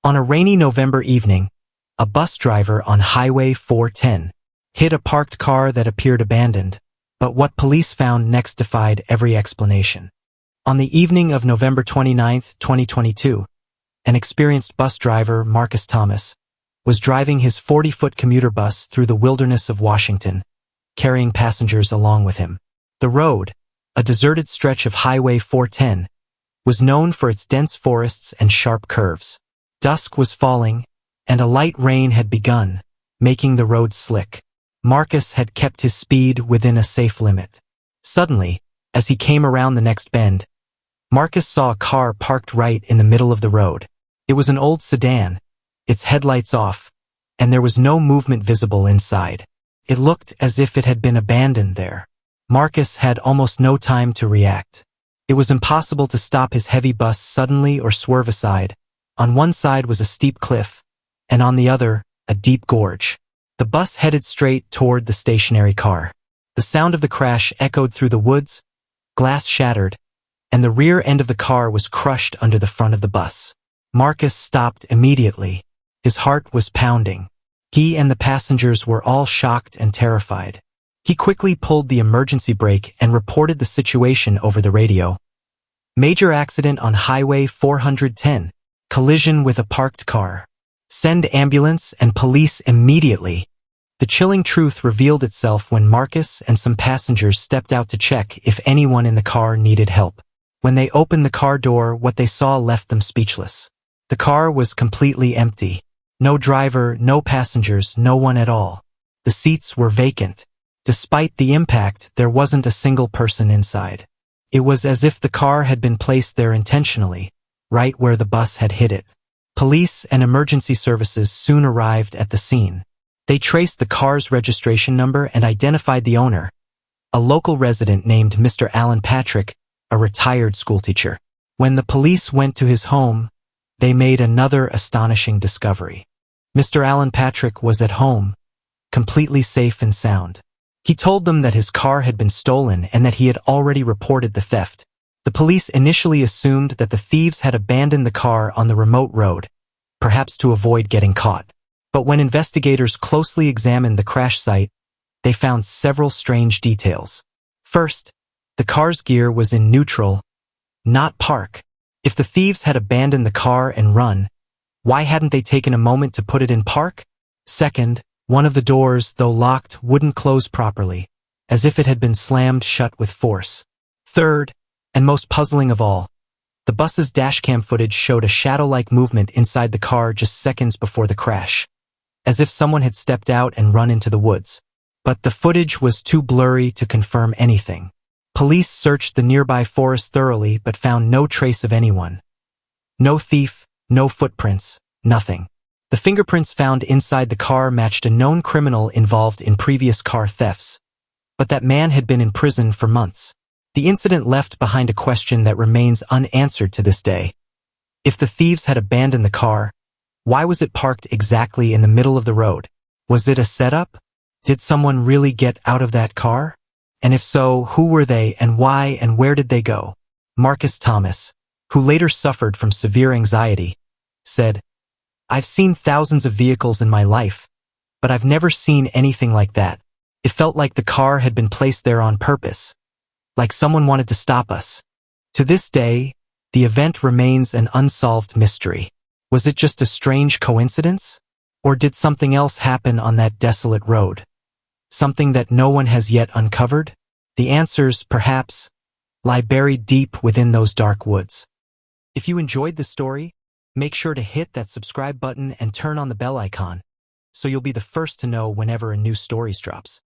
On a rainy November evening, a bus driver on Highway 410 hit a parked car that appeared abandoned, but what police found next defied every explanation. On the evening of November 29, 2022, an experienced bus driver, Marcus Thomas, was driving his 40-foot commuter bus through the wilderness of Washington, carrying passengers along with him. The road, a deserted stretch of Highway 410, was known for its dense forests and sharp curves. Dusk was falling, and a light rain had begun, making the road slick. Marcus had kept his speed within a safe limit. Suddenly, as he came around the next bend, Marcus saw a car parked right in the middle of the road. It was an old sedan, its headlights off, and there was no movement visible inside. It looked as if it had been abandoned there. Marcus had almost no time to react. It was impossible to stop his heavy bus suddenly or swerve aside. On one side was a steep cliff, and on the other, a deep gorge. The bus headed straight toward the stationary car. The sound of the crash echoed through the woods, glass shattered, and the rear end of the car was crushed under the front of the bus. Marcus stopped immediately. His heart was pounding. He and the passengers were all shocked and terrified. He quickly pulled the emergency brake and reported the situation over the radio. Major accident on Highway 410. Collision with a parked car. Send ambulance and police immediately. The chilling truth revealed itself when Marcus and some passengers stepped out to check if anyone in the car needed help. When they opened the car door, what they saw left them speechless. The car was completely empty. No driver, no passengers, no one at all. The seats were vacant. Despite the impact, there wasn't a single person inside. It was as if the car had been placed there intentionally, right where the bus had hit it. Police and emergency services soon arrived at the scene. They traced the car's registration number and identified the owner, a local resident named Mr. Alan Patrick, a retired schoolteacher. When the police went to his home, they made another astonishing discovery. Mr. Alan Patrick was at home, completely safe and sound. He told them that his car had been stolen and that he had already reported the theft. The police initially assumed that the thieves had abandoned the car on the remote road, perhaps to avoid getting caught. But when investigators closely examined the crash site, they found several strange details. First, the car's gear was in neutral, not park. If the thieves had abandoned the car and run, why hadn't they taken a moment to put it in park? Second, one of the doors, though locked, wouldn't close properly, as if it had been slammed shut with force. Third, and most puzzling of all, the bus's dashcam footage showed a shadow-like movement inside the car just seconds before the crash, as if someone had stepped out and run into the woods. But the footage was too blurry to confirm anything. Police searched the nearby forest thoroughly but found no trace of anyone. No thief, no footprints, nothing. The fingerprints found inside the car matched a known criminal involved in previous car thefts, but that man had been in prison for months. The incident left behind a question that remains unanswered to this day. If the thieves had abandoned the car, why was it parked exactly in the middle of the road? Was it a setup? Did someone really get out of that car? And if so, who were they and why and where did they go? Marcus Thomas, who later suffered from severe anxiety, said, "I've seen thousands of vehicles in my life, but I've never seen anything like that. It felt like the car had been placed there on purpose, like someone wanted to stop us." To this day, the event remains an unsolved mystery. Was it just a strange coincidence? Or did something else happen on that desolate road? Something that no one has yet uncovered? The answers, perhaps, lie buried deep within those dark woods. If you enjoyed the story, make sure to hit that subscribe button and turn on the bell icon, so you'll be the first to know whenever a new story drops.